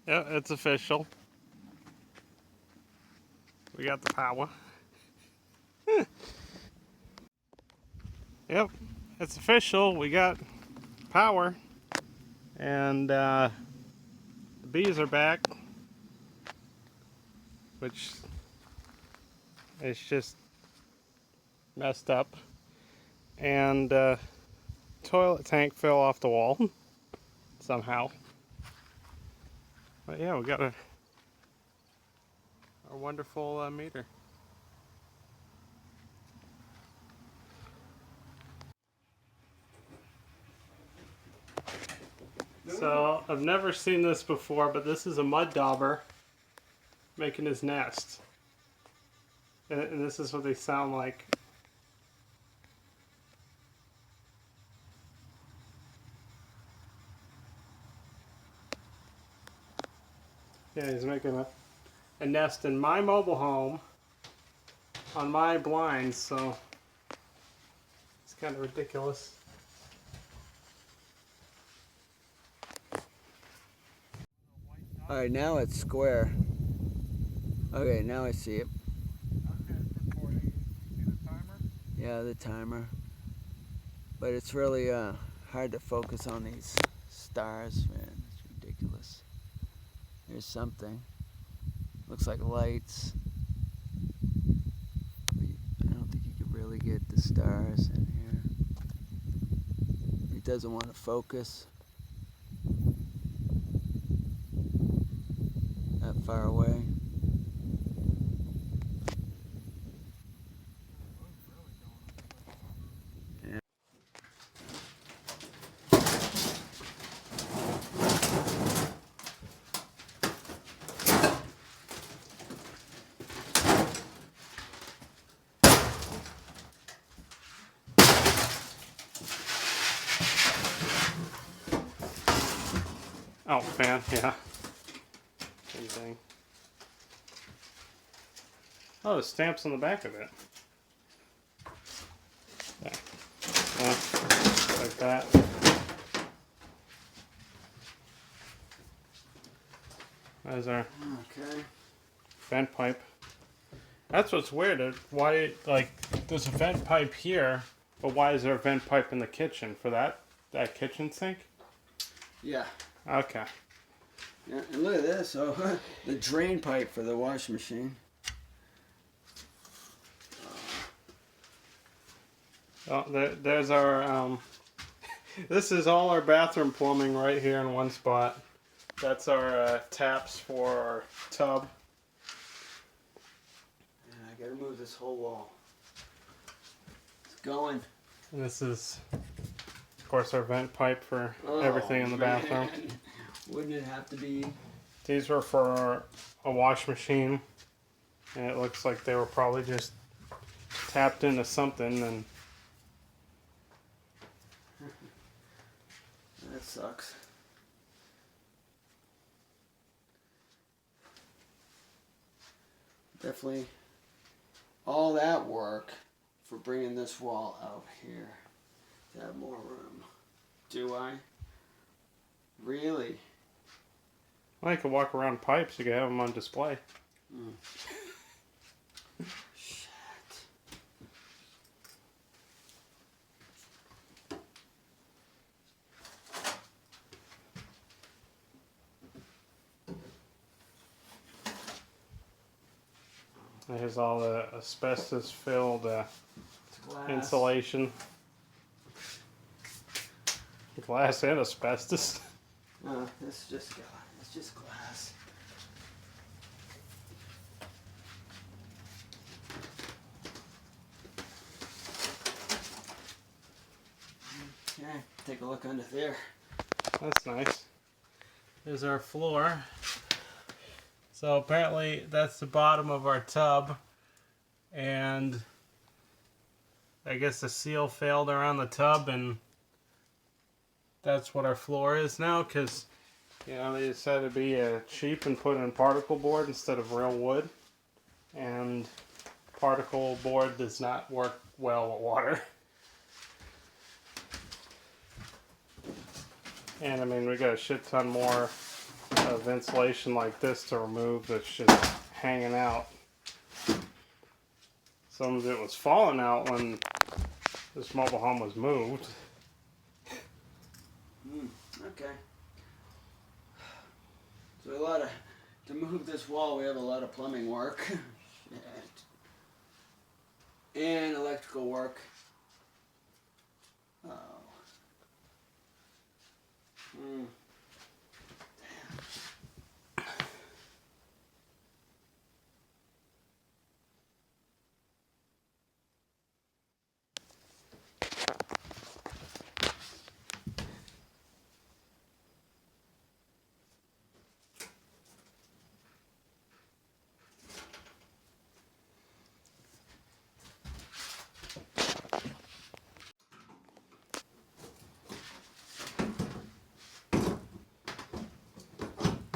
Yeah, it's official. We got the power. Yep, it's official. We got power. And the bees are back, which is just messed up. And toilet tank fell off the wall somehow. But yeah, we got our wonderful meter. So I've never seen this before, but this is a mud dauber making his nest. And this is what they sound like. Yeah, he's making a nest in my mobile home on my blinds, so it's kind of ridiculous. Alright, now it's square. Okay, now I see it. Okay, it's recording. You see the timer? Yeah, the timer. But it's really hard to focus on these stars, man. It's ridiculous. Here's something. Looks like lights. But I don't think you can really get the stars in here. It doesn't want to focus that far away. Oh, fan, yeah. Same thing. Oh, the stamp's on the back of it. There. Yeah, like that. There's our vent pipe. That's what's weird. Why, like, there's a vent pipe here, but why is there a vent pipe in the kitchen for that kitchen sink? Yeah. Okay. Yeah, and look at this. Oh, the drain pipe for the washing machine. Oh, there's our, this is all our bathroom plumbing right here in one spot. That's our taps for our tub. And I gotta move this whole wall. It's going. And this is, of course, our vent pipe for everything in the bathroom. Wouldn't it have to be? These were for a wash machine, and it looks like they were probably just tapped into something. And That sucks. Definitely all that work for bringing this wall out here to have more room. Do I? Really? well, you could walk around pipes. You could have them on display. Shit. Here's all the asbestos-filled Glass. insulation. Glass and asbestos. No, this is just glass. It's just glass. Okay, take a look under there. That's nice. Here's our floor. So apparently that's the bottom of our tub, and I guess the seal failed around the tub, and that's what our floor is now, because you know they decided to be cheap and put in particle board instead of real wood, and particle board does not work well with water. And I mean, we got a shit ton more of insulation like this to remove that's just hanging out. Some of it was falling out when this mobile home was moved. Okay. So to move this wall, we have a lot of plumbing work. Shit. And electrical work. Oh. Hmm.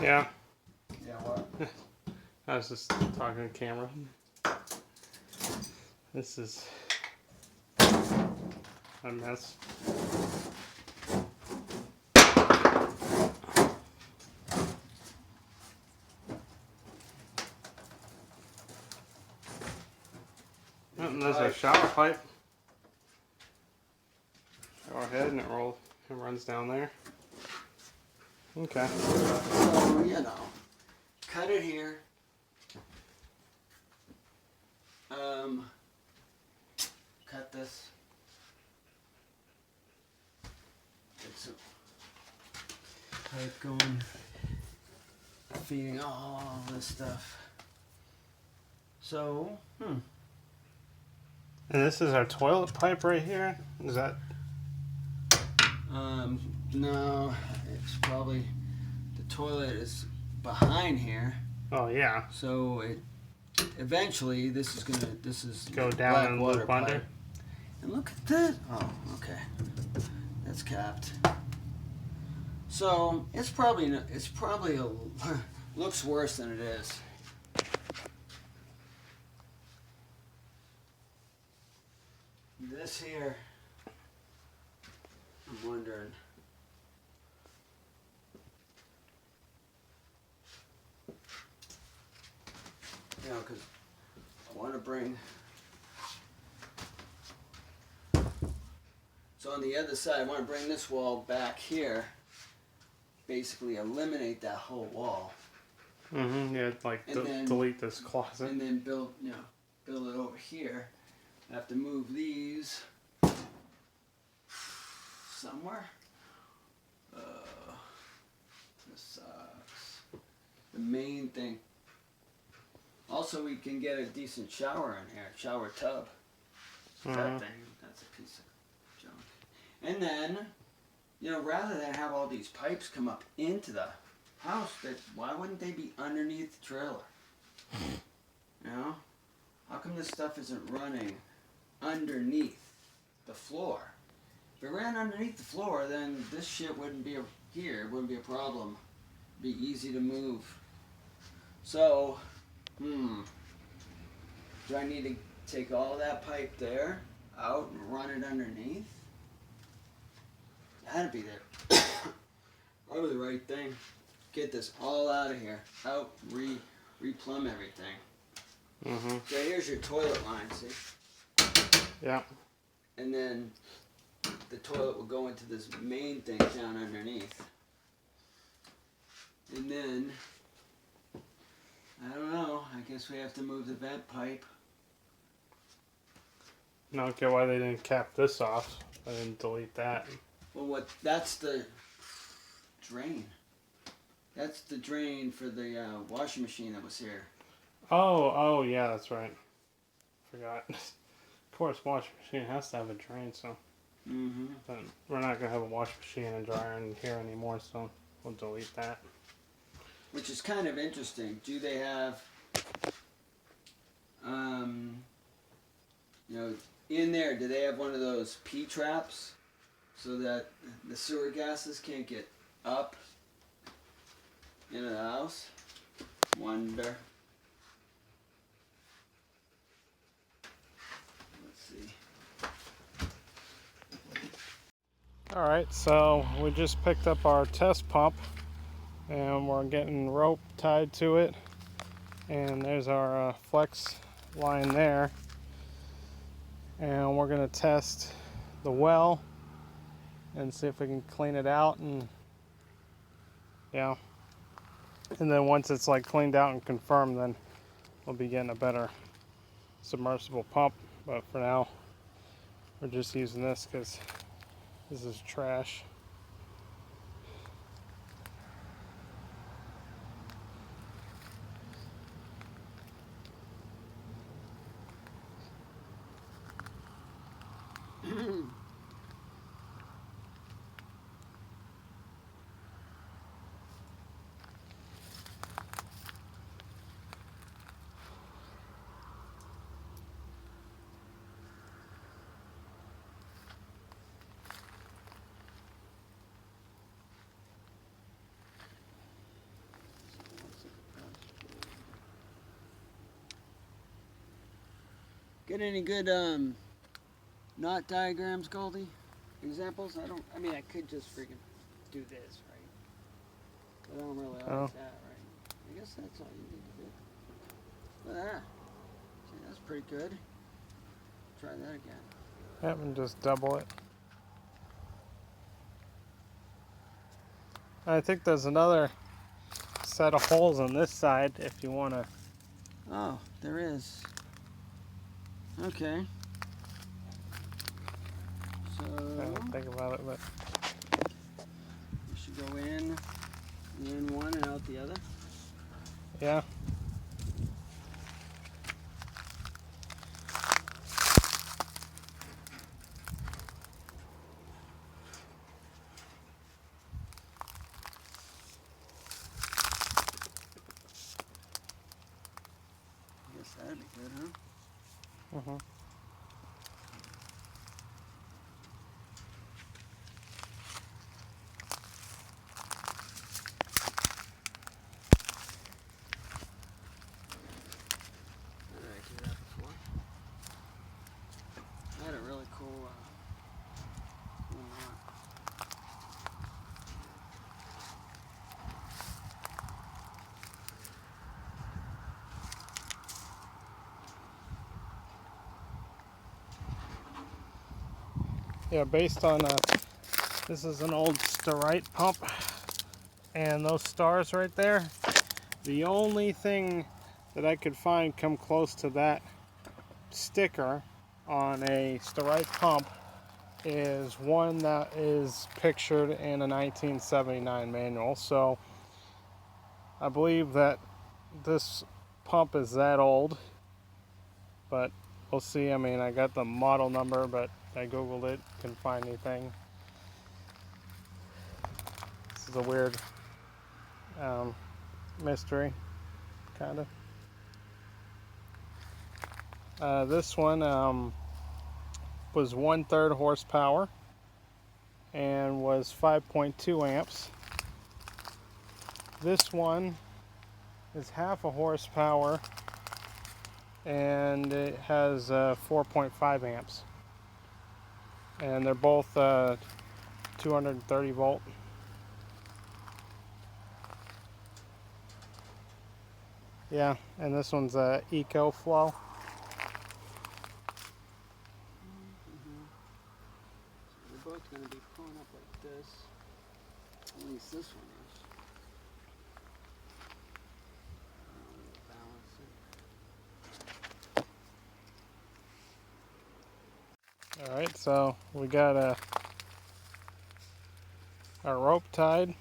Yeah, Yeah, what? I was just talking to camera. This is a mess. Oh, and there's our shower pipe. Shower head, and it runs down there. Okay. So, you know, cut it here. Cut this. Get some pipe going. Feeding all this stuff. So, And this is our toilet pipe right here? Is that? No, it's probably, the toilet is behind here. Oh, yeah. So eventually this is Go down black and water loop pipe. under? And look at this. Oh, okay. That's capped. So it's probably looks worse than it is. This here, I'm wondering. You know, because I want to bring. So on the other side, I want to bring this wall back here. Basically, eliminate that whole wall. Mm-hmm. Yeah, like delete this closet. And then build it over here. I have to move these somewhere. This sucks. The main thing. Also, we can get a decent shower in here, shower tub. That thing, that's a piece of junk. And then, rather than have all these pipes come up into the house, why wouldn't they be underneath the trailer? How come this stuff isn't running underneath the floor? If it ran underneath the floor, then this shit wouldn't be here. It wouldn't be a problem. It'd be easy to move. So, do I need to take all that pipe there out and run it underneath? That'd be probably the right thing. Get this all out of here. Out, replumb everything. Mm-hmm. So here's your toilet line, see? Yeah. And then the toilet will go into this main thing down underneath. And then, I don't know, I guess we have to move the vent pipe. I don't get why they didn't cap this off. I didn't delete that. Well, that's the drain. That's the drain for the washing machine that was here. Oh, yeah, that's right. Forgot. Of course, washing machine has to have a drain, so. Mm-hmm. But we're not going to have a washing machine and dryer in here anymore, so we'll delete that. Which is kind of interesting. Do they have, in there, do they have one of those P-traps so that the sewer gases can't get up into the house? Wonder. Let's see. Alright, so we just picked up our test pump and we're getting rope tied to it, and there's our flex line there, and we're going to test the well and see if we can clean it out, and yeah, and then once it's like cleaned out and confirmed, then we'll be getting a better submersible pump. But for now we're just using this because this is trash. Get any good knot diagrams, Goldie? Examples? I mean, I could just freaking do this, right? But I don't really like that, right? I guess that's all you need to do. Look at that. See, that's pretty good. Try that again. Yep, and just double it. I think there's another set of holes on this side if you want to. Oh, there is. Okay. So I don't think about it, but we should go in one and out the other. yeah. I guess that'd be good, huh? Mhm. I had a really cool Yeah, based on this is an old Starite pump, and those stars right there, the only thing that I could find come close to that sticker on a Starite pump is one that is pictured in a 1979 manual. So I believe that this pump is that old, but we'll see. I mean, I got the model number, but I googled it, couldn't find anything. This is a weird mystery, kind of. This one was 1/3 horsepower and was 5.2 amps. This one is half a horsepower and it has 4.5 amps. And they're both 230 volt. Yeah, and this one's EcoFlow. They're both going to be pulling up like this. At least this one is. All right, so we got our rope tied.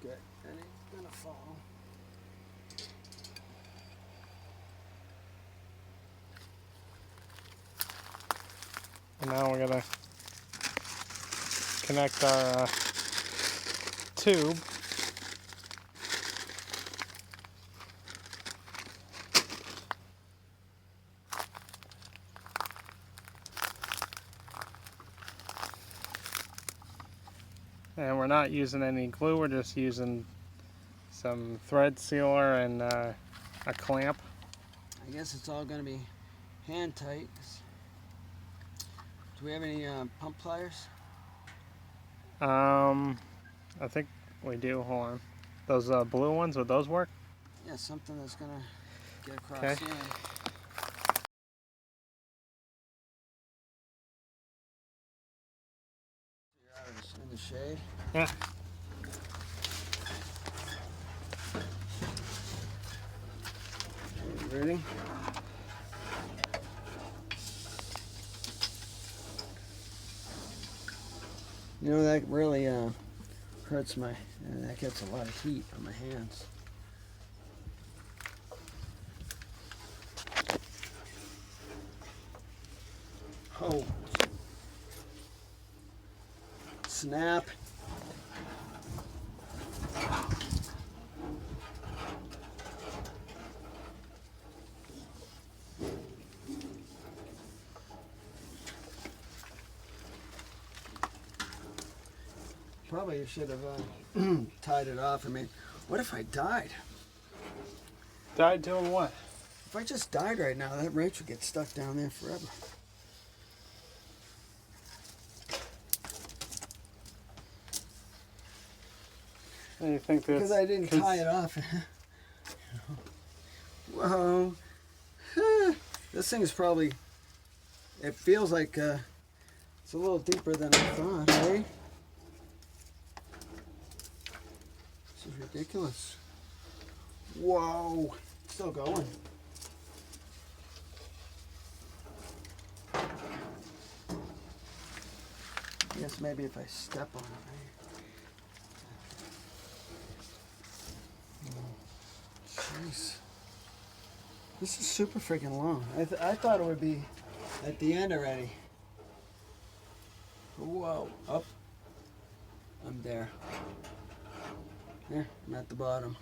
Good. And it's going to fall. And now we're gonna connect our tube. And we're not using any glue, we're just using some thread sealer and a clamp. I guess it's all going to be hand tight. Do we have any pump pliers? I think we do. Hold on. Those blue ones, would those work? Yeah, something that's gonna get across Okay. here. You're out in the shade. Yeah. Ready? You know, that really hurts that gets a lot of heat on my hands. Oh. Snap. Probably should have tied it off. I mean, what if I died? Died doing what? If I just died right now, that wrench would get stuck down there forever. You think that's Because I didn't tie it off. Whoa. This thing is probably, it feels like it's a little deeper than I thought, eh? This is ridiculous. Whoa. Still going. I guess maybe if I step on it, right? Jeez. This is super freaking long. I thought it would be at the end already. Whoa. Up. I'm there. There. I'm at the bottom.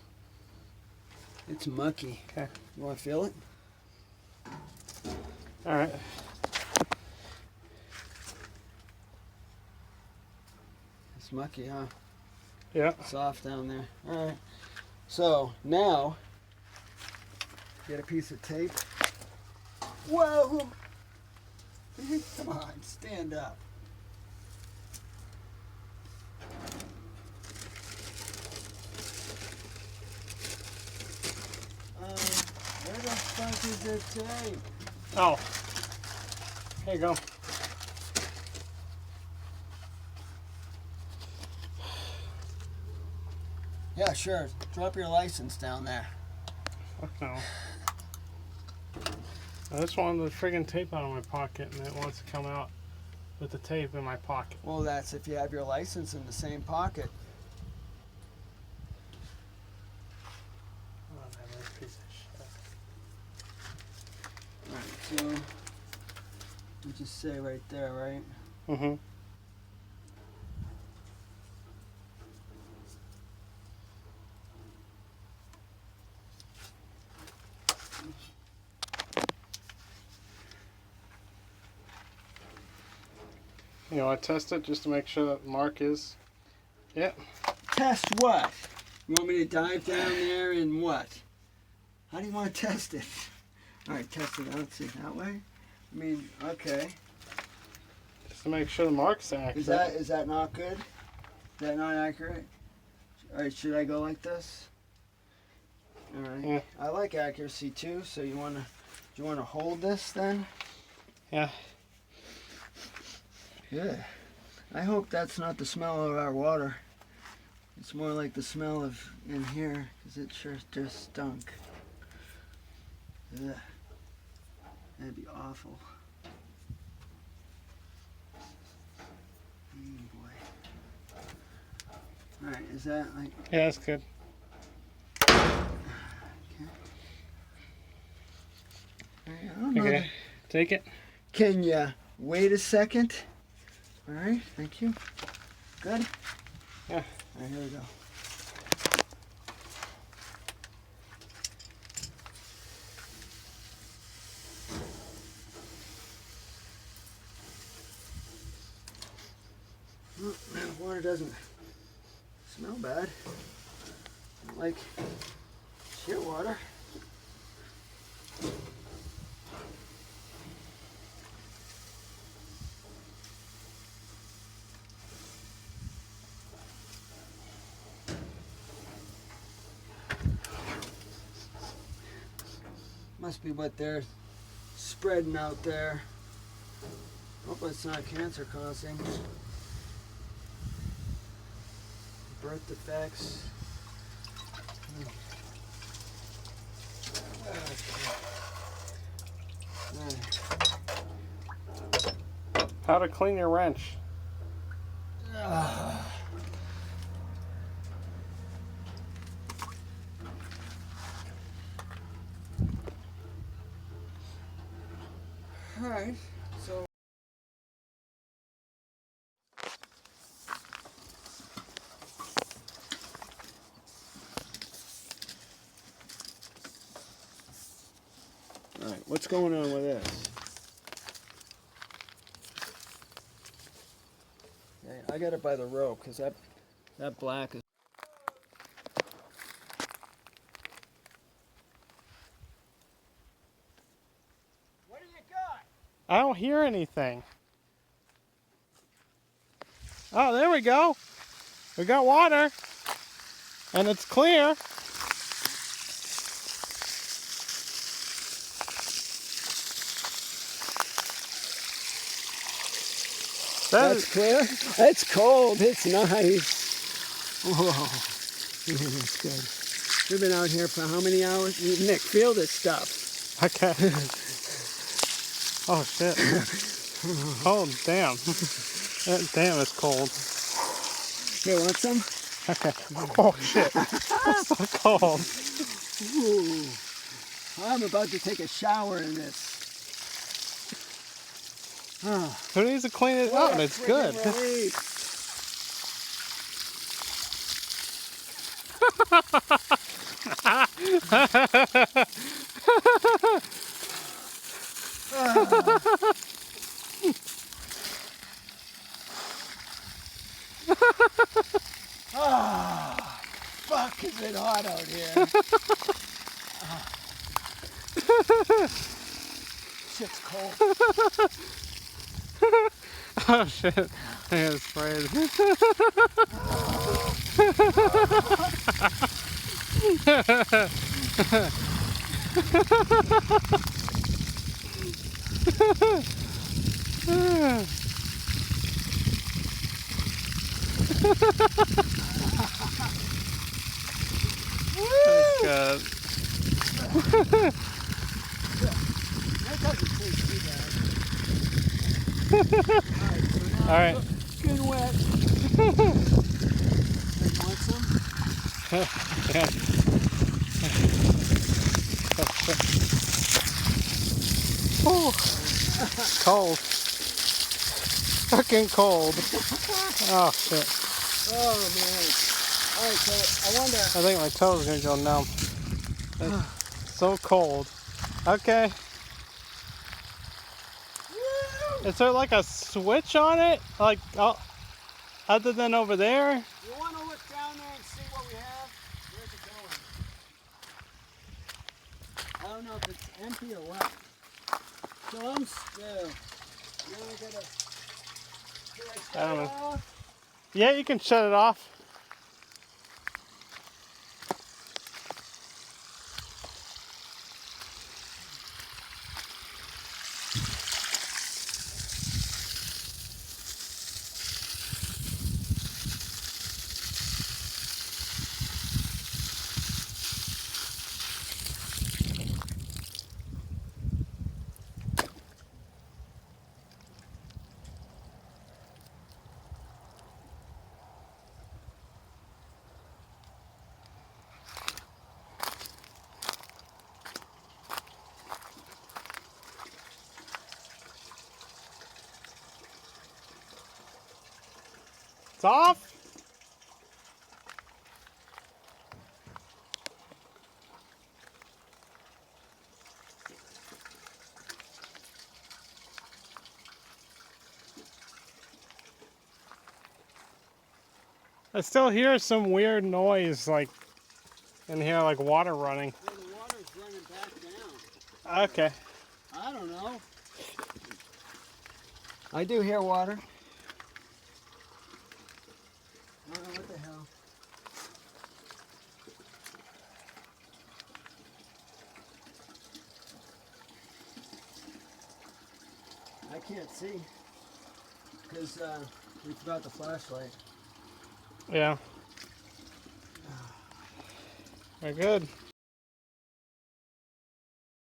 It's mucky. Okay. You want to feel it? All right. It's mucky, huh? Yeah. Soft down there. All right. So now, get a piece of tape. Whoa! Come on, stand up. Where the fuck is the tape? Oh. Here you go. Yeah, sure. Drop your license down there. Fuck no. I just wanted the friggin' tape out of my pocket, and it wants to come out with the tape in my pocket. Well, that's if you have your license in the same pocket. Whatever, piece of Alright, so you just say right there, right? shit. Mm-hmm. You know, I test it just to make sure that the mark is. Yep. Test what? You want me to dive down there and what? How do you want to test it? Alright, test it out. See, that way? I mean, okay. Just to make sure the mark's accurate. Is that not good? Is that not accurate? Alright, should I go like this? Alright. Yeah. I like accuracy too, so do you wanna hold this then? Yeah. Good. I hope that's not the smell of our water. It's more like the smell of in here, because it sure just stunk. Ugh. That'd be awful. Boy. Alright, is that like... Yeah, that's good. Okay. I don't know. Okay. Take it. Can you wait a second? Alright, thank you. Good? Yeah. Alright, here we go. Oh, the water doesn't smell bad. Like sheer water. Must be what they're spreading out there. Hope it's not cancer causing. Birth defects. How to clean your wrench. Alright, so alright, what's going on with this? Okay, I got it by the rope because that black is. What do you got? I don't hear anything. Oh, there we go. We got water. And it's clear. That's clear. It's cold. It's nice. Whoa. That's good. We've been out here for how many hours? Nick, feel this stuff. Okay. Oh, shit. Oh, damn. Damn, it's cold. Here, want some? Okay. Oh, shit. It's so cold. Ooh. I'm about to take a shower in this. Who needs to clean it What up? a It's good. friggin' relief. Fuck, is it hot out here? Shit's cold. Oh, shit. I got sprayed. That's good. That doesn't taste too bad. All right. Getting wet. You want some? Yeah. Oh, cold. Fucking cold. Oh, shit. Oh, man. All right, so I wonder. I think my toes are gonna go numb. It's so cold. Okay. Is there like a switch on it? Like, other than over there? You want to look down there and see what we have? Where's it going? I don't know if it's empty or what. So I'm still. Now I gotta. Do I shut I don't it know. off? Yeah, you can shut it off. It's off? I still hear some weird noise, like, in here, like water running. Yeah, the water's running back down. Okay. I don't know. I do hear water. I don't know what the hell. I can't see because we forgot the flashlight. Yeah. Very good.